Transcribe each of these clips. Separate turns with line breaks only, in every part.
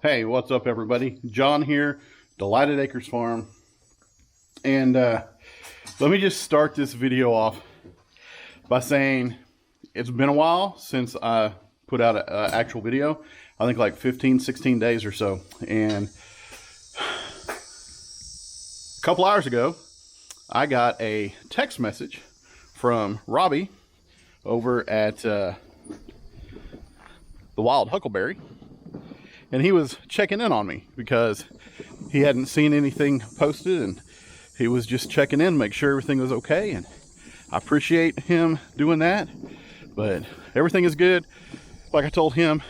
Hey, what's up everybody? John here, Delighted Acres Farm. And let me just start this video off by saying it's been a while since I put out an actual video. I think like 15-16 days or so. And a couple hours ago, I got a text message from Robbie over at the Wild Huckleberry. And he was checking in on me because he hadn't seen anything posted, and he was just checking in, make sure everything was okay. And I appreciate him doing that, but everything is good. Like I told him,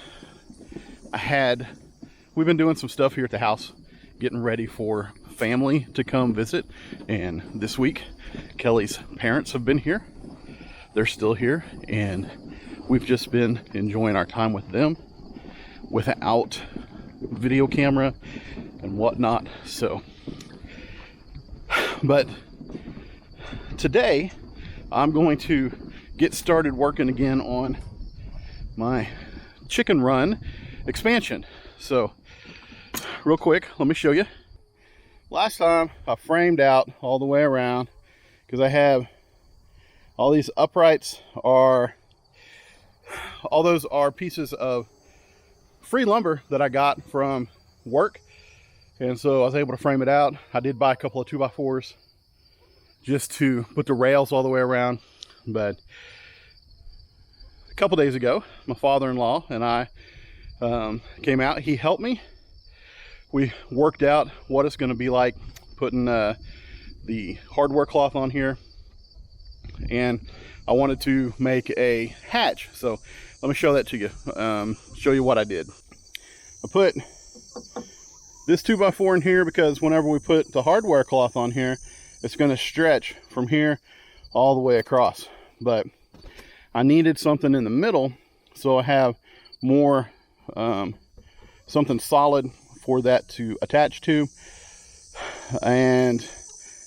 we've been doing some stuff here at the house, getting ready for family to come visit. And this week, Kelly's parents have been here. They're still here, and we've just been enjoying our time with them without video camera and whatnot. So, but today I'm going to get started working again on my chicken run expansion. So real quick, let me show you. Last time I framed out all the way around because I have all these uprights all those are pieces of free lumber that I got from work, and so I was able to frame it out. I did buy a couple of 2x4s just to put the rails all the way around. But a couple days ago, my father-in-law and I came out. He helped me. We worked out what it's going to be like putting the hardware cloth on here, and I wanted to make a hatch. So let me show that to you, show you what I did. I put this 2x4 in here because whenever we put the hardware cloth on here, it's going to stretch from here all the way across. But I needed something in the middle, so I have more, something solid for that to attach to. And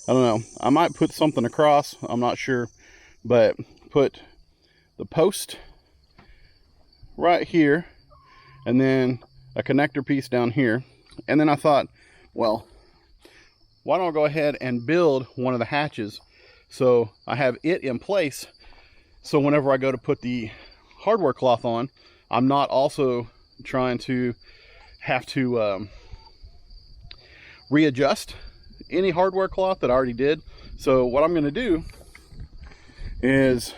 I don't know, I might put something across, I'm not sure, but put the post right here, and then a connector piece down here. And then I thought, well, why don't I go ahead and build one of the hatches so I have it in place, so whenever I go to put the hardware cloth on, I'm not also trying to have to readjust any hardware cloth that I already did. So what I'm going to do is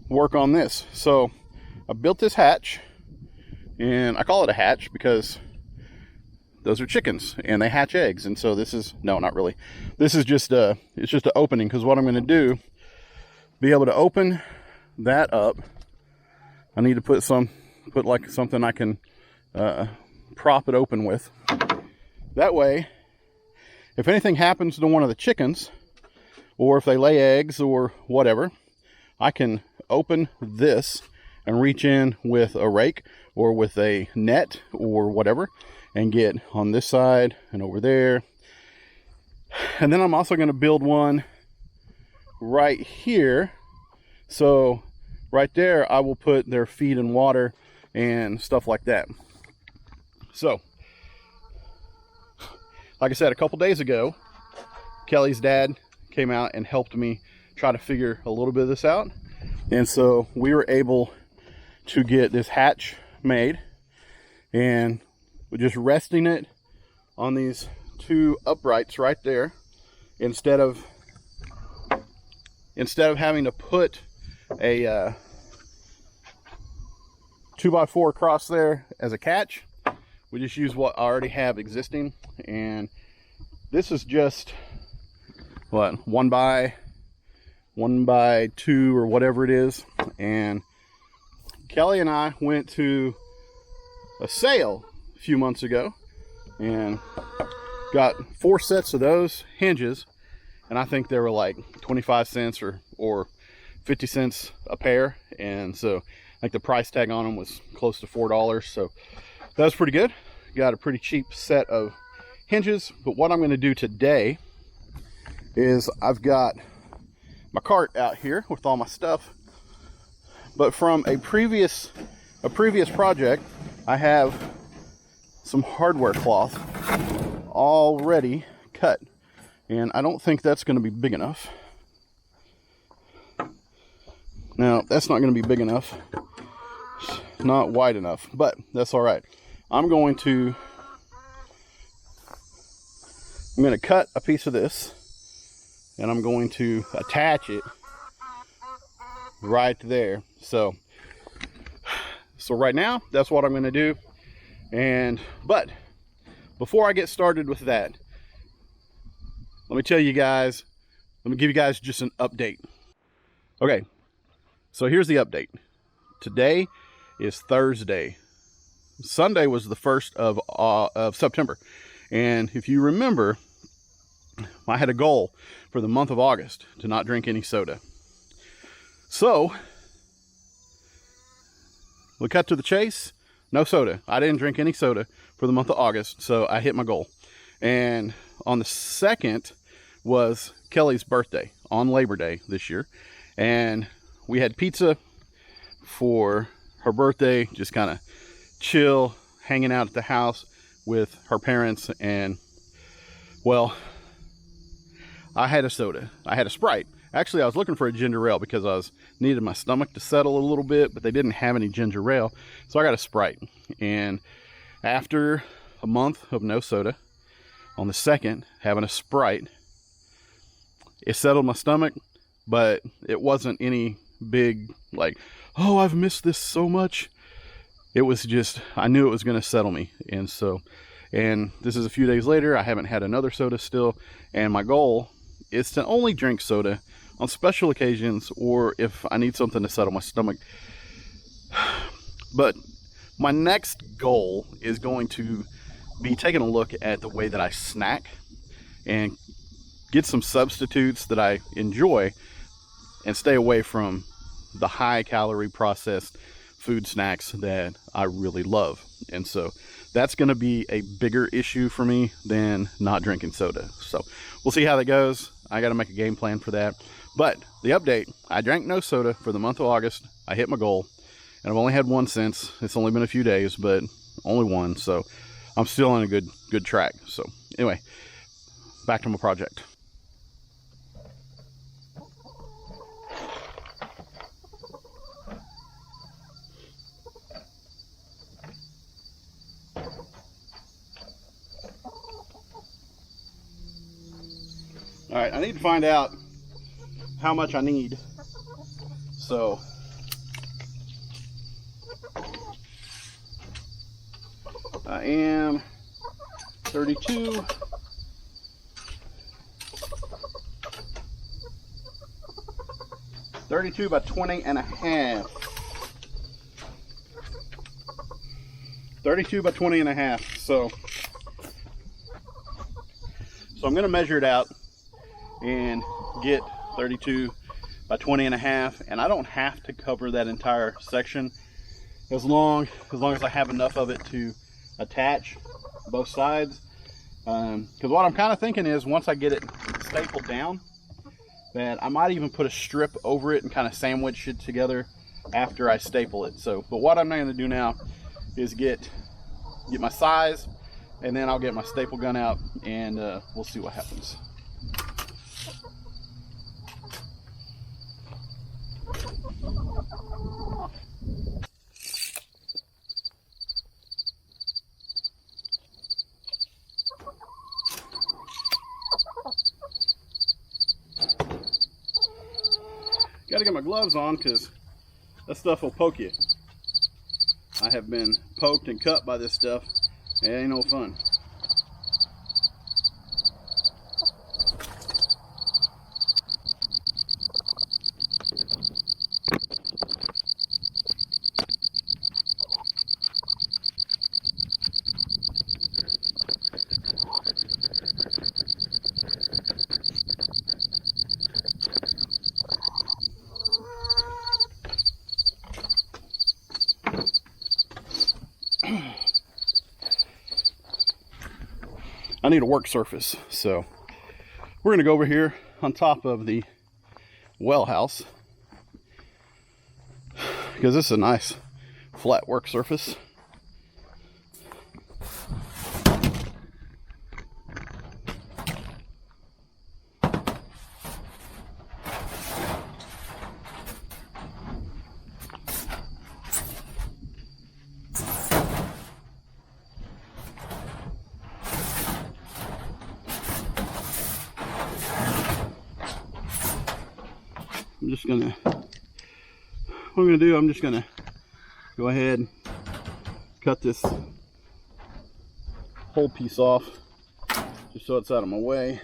work on this. So I built this hatch, and I call it a hatch because those are chickens and they hatch eggs. And so this is, no, not really. This is just it's just an opening, because what I'm going to do, be able to open that up. I need to put like something I can prop it open with. That way, if anything happens to one of the chickens, or if they lay eggs or whatever, I can open this and reach in with a rake or with a net or whatever and get on this side and over there. And then I'm also going to build one right here. So right there, I will put their feed and water and stuff like that. So, like I said, a couple days ago, Kelly's dad came out and helped me try to figure a little bit of this out. And so we were able to get this hatch made, and we're just resting it on these two uprights right there, instead of having to put a 2x4 across there as a catch. We just use what I already have existing. And this is just what, 1x2 or whatever it is. And Kelly and I went to a sale a few months ago and got 4 sets of those hinges, and I think they were like 25 cents or 50 cents a pair. And so I think the price tag on them was close to $4. So that was pretty good. Got a pretty cheap set of hinges. But what I'm going to do today is, I've got my cart out here with all my stuff, but from a previous project, I have some hardware cloth already cut, and I don't think that's going to be big enough. Now, that's not going to be big enough. It's not wide enough, but that's all right. I'm going to cut a piece of this, and I'm going to attach it right there. So right now, that's what I'm going to do. But before I get started with that, let me give you guys just an update. Okay, so here's the update. Today is Thursday. Sunday was the 1st of September. And if you remember, I had a goal for the month of August to not drink any soda. So, we cut to the chase. No soda. I didn't drink any soda for the month of August, so I hit my goal. And on the 2nd was Kelly's birthday, on Labor Day this year. And we had pizza for her birthday, just kind of chill, hanging out at the house with her parents. And, well, I had a soda. I had a Sprite. Actually, I was looking for a ginger ale because I needed my stomach to settle a little bit, but they didn't have any ginger ale, so I got a Sprite. And after a month of no soda, on the 2nd, having a Sprite, it settled my stomach, but it wasn't any big, like, oh, I've missed this so much. It was just, I knew it was going to settle me. And this is a few days later. I haven't had another soda still, and my goal is to only drink soda on special occasions or if I need something to settle my stomach. But my next goal is going to be taking a look at the way that I snack and get some substitutes that I enjoy and stay away from the high calorie processed food snacks that I really love. And so that's going to be a bigger issue for me than not drinking soda. So we'll see how that goes. I got to make a game plan for that. But the update, I drank no soda for the month of August. I hit my goal, and I've only had one since. It's only been a few days, but only one. So I'm still on a good track. So anyway, back to my project. All right, I need to find out how much I need. So I am 32. 32 by 20 and a half. 32 by 20 and a half. So I'm going to measure it out and get 32 by 20 and a half, and I don't have to cover that entire section as long as I have enough of it to attach both sides, because what I'm kind of thinking is once I get it stapled down, that I might even put a strip over it and kind of sandwich it together after I staple it. So, but what I'm going to do now is get my size, and then I'll get my staple gun out, and we'll see what happens. Got to get my gloves on because that stuff will poke you. I have been poked and cut by this stuff. It ain't no fun. I need a work surface, so we're gonna go over here on top of the well house because this is a nice flat work surface. just gonna, what I'm gonna do, I'm just gonna go ahead and cut this whole piece off just so it's out of my way.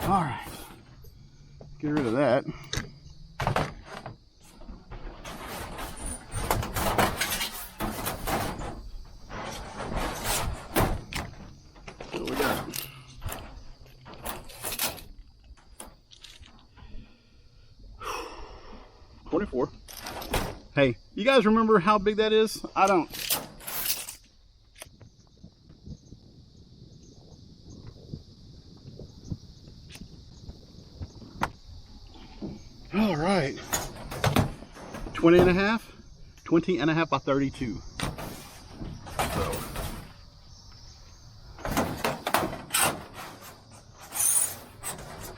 All right, get rid of that. So we got 24. Hey, you guys remember how big that is? I don't. All right, 20 and a half by 32. So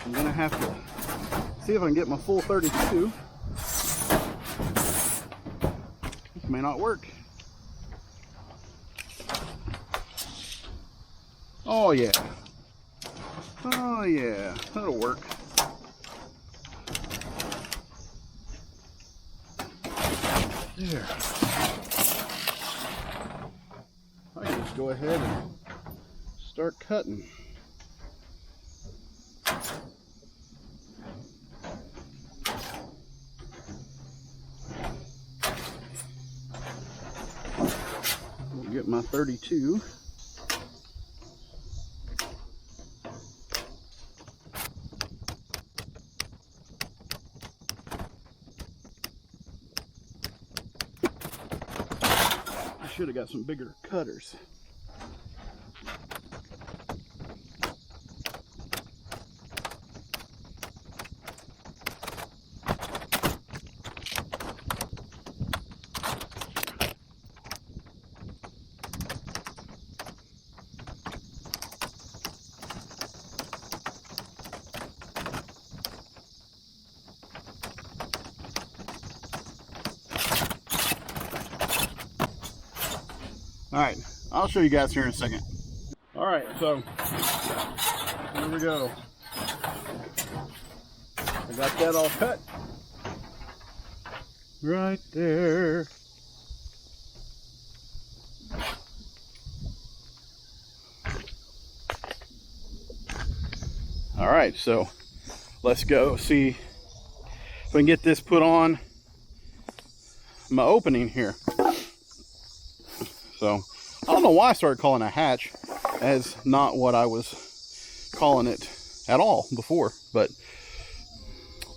I'm gonna have to see if I can get my full 32. This may not work. Oh yeah. Oh yeah, that'll work. There. I can just go ahead and start cutting. We'll get my 32. Should have got some bigger cutters. All right, I'll show you guys here in a second. All right, so here we go. I got that all cut right there. All right, so let's go see if we can get this put on my opening here. So I don't know why I started calling it a hatch, as not what I was calling it at all before, but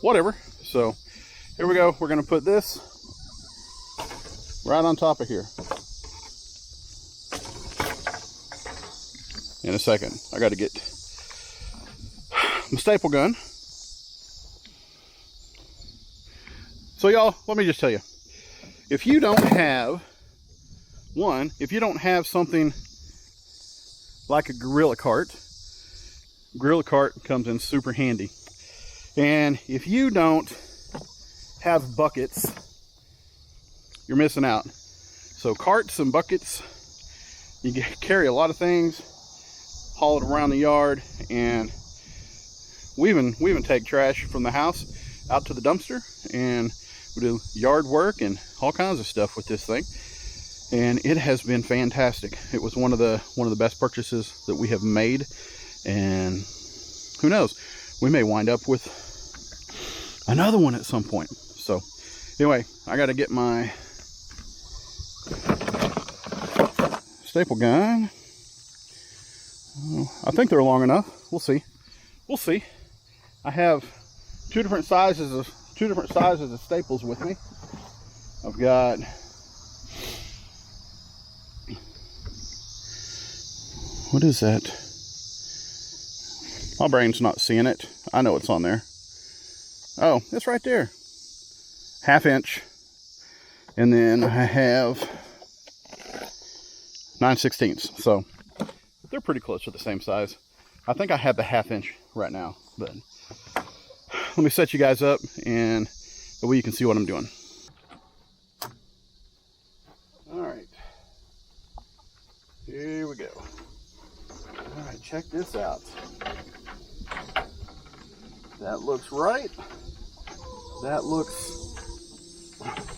whatever. So here we go. We're going to put this right on top of here in a second. I got to get my staple gun. So y'all, let me just tell you, if you don't have if you don't have something like a gorilla cart comes in super handy. And if you don't have buckets, you're missing out. So carts and buckets, you can carry a lot of things, haul it around the yard, and we even take trash from the house out to the dumpster, and we do yard work and all kinds of stuff with this thing. And it has been fantastic. It was one of the best purchases that we have made, and who knows, we may wind up with another one at some point. So anyway, I got to get my staple gun. I think they're long enough. We'll see. I have two different sizes of staples with me. I've got what is that? My brain's not seeing it. I know it's on there. Oh, it's right there. 1/2 inch. And then I have 9/16. So they're pretty close to the same size. I think I have the 1/2 inch right now, but let me set you guys up and that way you can see what I'm doing. All right, here we go. All right, check this out. That looks right. That looks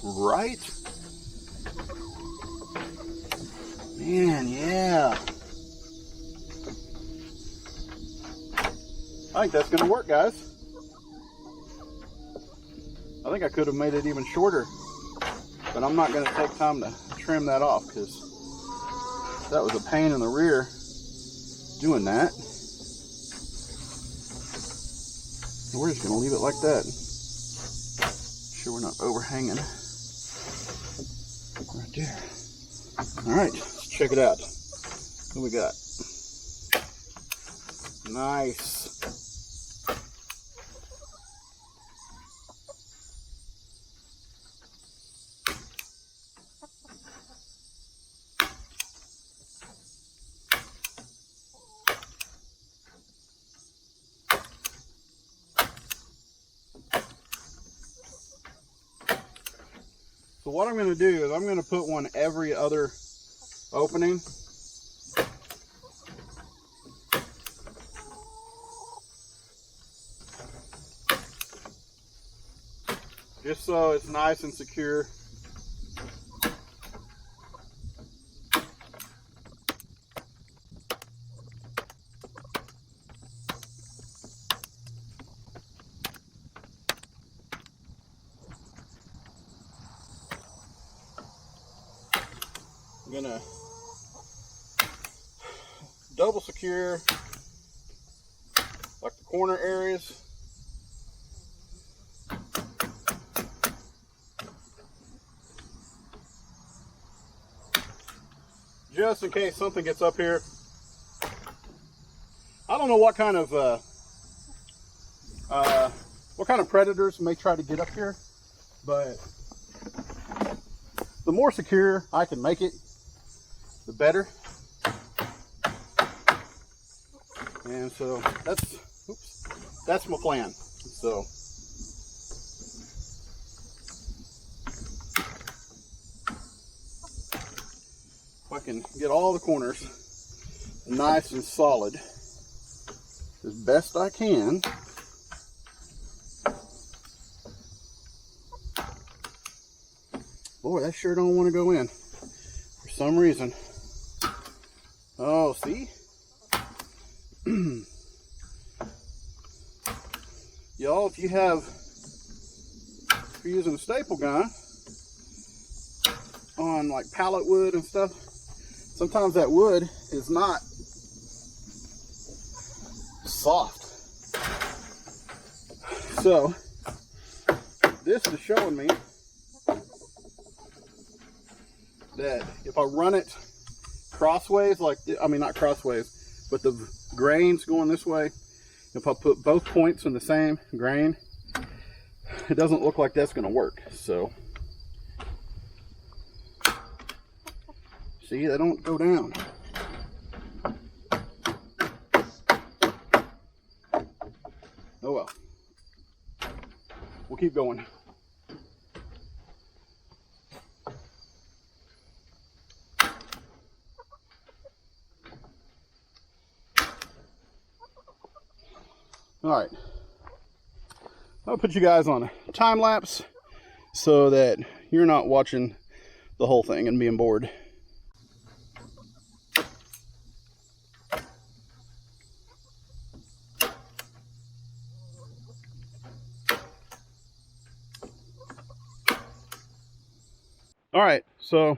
right. Man, yeah. I think that's gonna work, guys. I think I could have made it even shorter, but I'm not gonna take time to trim that off because that was a pain in the rear doing that. We're just gonna leave it like that. Sure we're not overhanging right there. All right, let's check it out. What we got? Nice. So what I'm going to do is I'm going to put one every other opening. Just so it's nice and secure. I'm gonna double secure like the corner areas. Just in case something gets up here. I don't know what kind of predators may try to get up here, but the more secure I can make it, the better. And so that's my plan. So if I can get all the corners nice and solid as best I can, boy, that sure don't want to go in for some reason. Oh, see? Y'all, if you're using a staple gun on like pallet wood and stuff, sometimes that wood is not soft. So this is showing me that if I run it crossways, not crossways, but the grains going this way, if I put both points in the same grain, it doesn't look like that's going to work. So see, they don't go down. Oh well, we'll keep going. All right, I'll put you guys on a time lapse so that you're not watching the whole thing and being bored. All right, so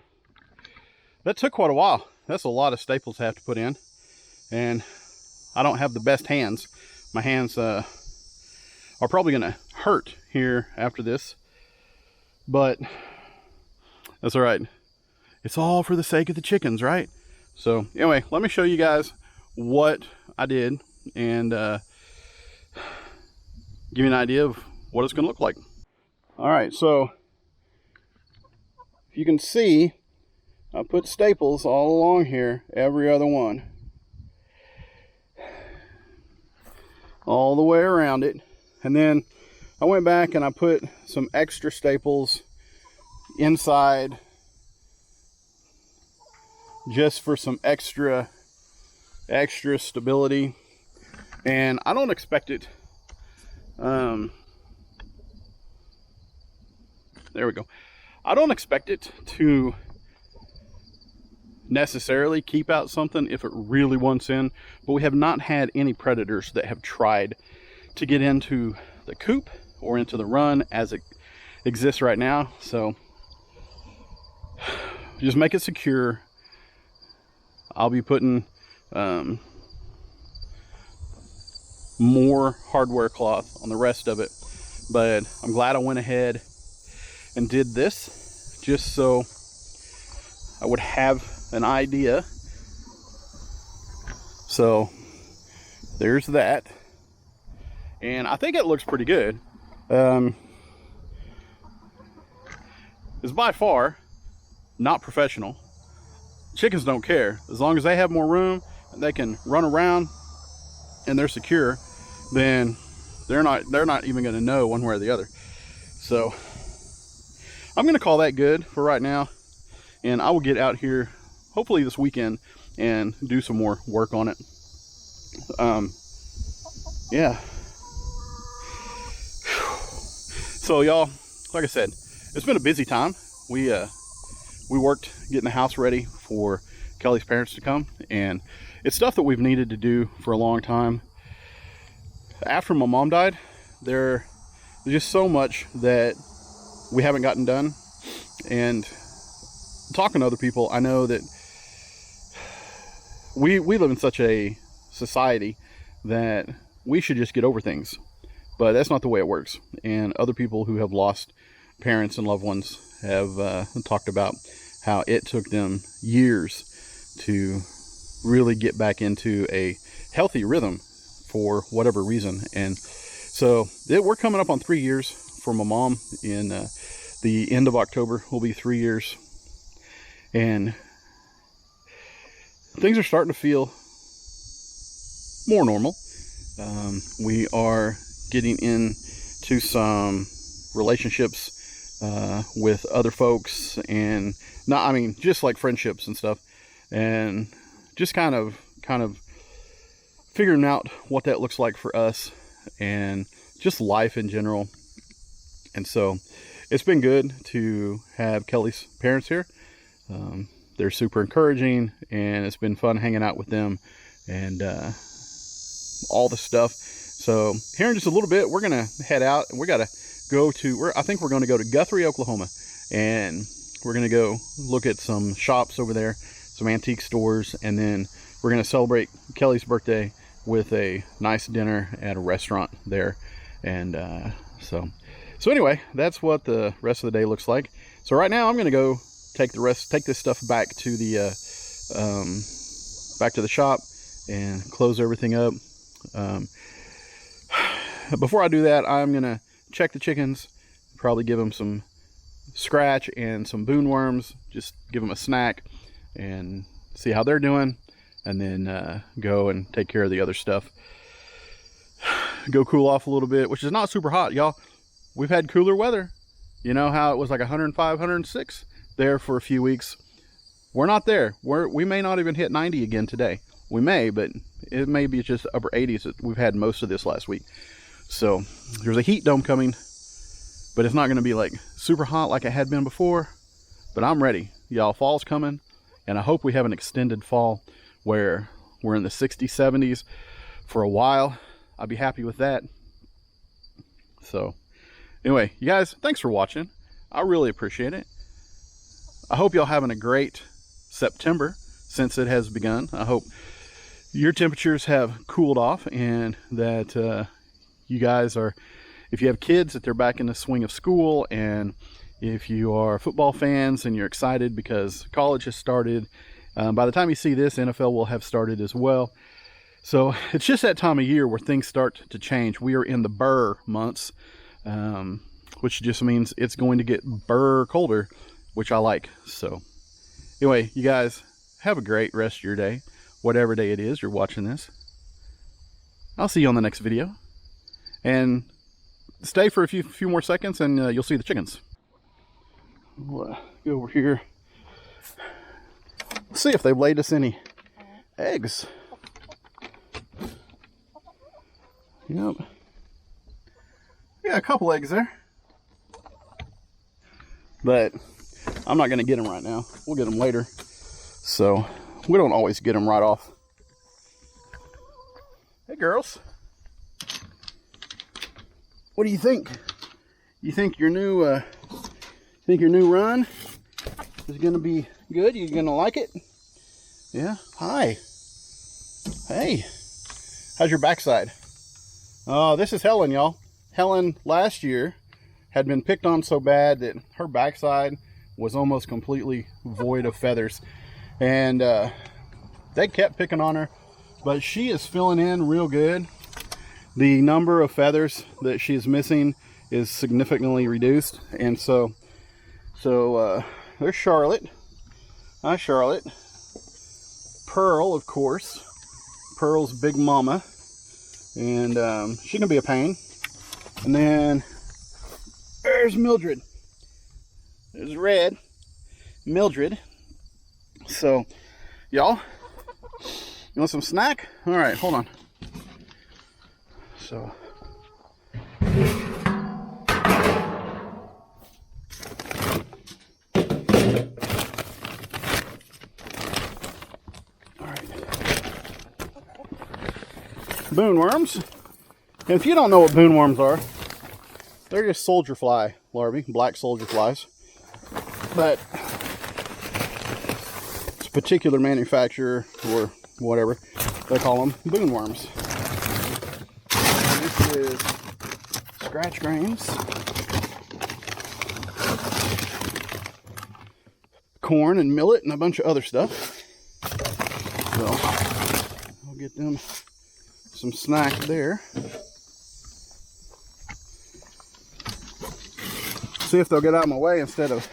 that took quite a while. That's a lot of staples to have to put in, and I don't have the best hands. My hands are probably gonna hurt here after this, but that's all right. It's all for the sake of the chickens, right? So anyway, let me show you guys what I did and give you an idea of what it's gonna look like. All right, so if you can see, I put staples all along here, every other one, all the way around it. And then I went back and I put some extra staples inside just for some extra stability, and I don't expect it. There we go. I don't expect it to necessarily keep out something if it really wants in, but we have not had any predators that have tried to get into the coop or into the run as it exists right now. So just make it secure. I'll be putting more hardware cloth on the rest of it, but I'm glad I went ahead and did this just so I would have an idea. So there's that, and I think it looks pretty good. It's by far not professional. Chickens don't care. As long as they have more room and they can run around and they're secure, then they're not even going to know one way or the other. So I'm going to call that good for right now, and I will get out here hopefully this weekend and do some more work on it. Yeah. So y'all, like I said, it's been a busy time. We worked getting the house ready for Kelly's parents to come, and it's stuff that we've needed to do for a long time. After my mom died, there's just so much that we haven't gotten done, and talking to other people, I know that we live in such a society that we should just get over things, but that's not the way it works. And other people who have lost parents and loved ones have talked about how it took them years to really get back into a healthy rhythm for whatever reason. And so we're coming up on 3 years for my mom. In the end of October will be 3 years, and things are starting to feel more normal. We are getting into some relationships with other folks, and not, I mean, just like friendships and stuff, and just kind of figuring out what that looks like for us and just life in general. And so it's been good to have Kelly's parents here. They're super encouraging, and it's been fun hanging out with them and all the stuff. So here in just a little bit, we're gonna head out, and we gotta go to, I think we're gonna go to Guthrie, Oklahoma, and we're gonna go look at some shops over there, some antique stores, and then we're gonna celebrate Kelly's birthday with a nice dinner at a restaurant there. And so anyway, that's what the rest of the day looks like. So right now I'm gonna go take this stuff back to the shop and close everything up. Before I do that, I'm gonna check the chickens, probably give them some scratch and some boon worms, just give them a snack and see how they're doing, and then go and take care of the other stuff. Go cool off a little bit, which is not super hot, y'all. We've had cooler weather. You know how it was like 105, 106 there for a few weeks? We're not there. We may not even hit 90 again today. We may, but it may be just upper 80s that we've had most of this last week. So there's a heat dome coming, but it's not going to be like super hot like it had been before. But I'm ready, y'all. Fall's coming, and I hope we have an extended fall where we're in the 60s, 70s for a while. I'll be happy with that. So anyway, you guys, thanks for watching. I really appreciate it. I hope y'all having a great September since it has begun. I hope your temperatures have cooled off, and that you guys are, if you have kids, that they're back in the swing of school, and if you are football fans and you're excited because college has started. By the time you see this, NFL will have started as well. So it's just that time of year where things start to change. We are in the burr months, which just means it's going to get burr colder, which I like. So anyway, you guys have a great rest of your day, whatever day it is you're watching this. I'll see you on the next video. And stay for a few more seconds and you'll see the chickens. We'll go over here. Let's see if they've laid us any eggs. Yep. Yeah, a couple eggs there. But I'm not going to get them right now. We'll get them later. So we don't always get them right off. Hey girls. What do you think? You think your new run is going to be good? You going to like it? Yeah. Hi. Hey. How's your backside? Oh, this is Helen, y'all. Helen last year had been picked on so bad that her backside was almost completely void of feathers. And they kept picking on her, but she is filling in real good. The number of feathers that she's missing is significantly reduced. And so there's Charlotte. Hi, Charlotte. Pearl, of course. Pearl's big mama. And she can be a pain. And then there's Mildred. There's Red. Mildred. So, y'all, you want some snack? All right, hold on. So, all right. Boonworms. And if you don't know what boonworms are, they're just soldier fly larvae, black soldier flies. But it's a particular manufacturer or whatever, they call them boonworms. This is scratch grains, corn and millet and a bunch of other stuff. So I'll get them some snack there. See if they'll get out of my way instead of...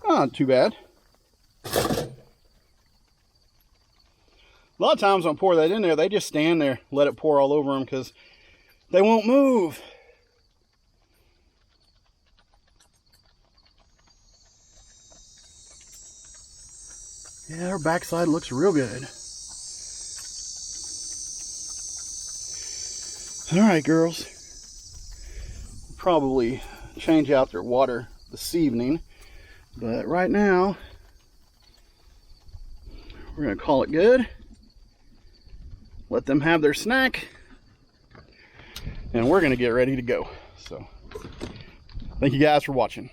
Oh, not too bad. A lot of times when I pour that in there, they just stand there, let it pour all over them because they won't move. Yeah, her backside looks real good. All right, girls. Probably change out their water this evening, but right now we're gonna call it good, let them have their snack, and we're gonna get ready to go. So thank you guys for watching.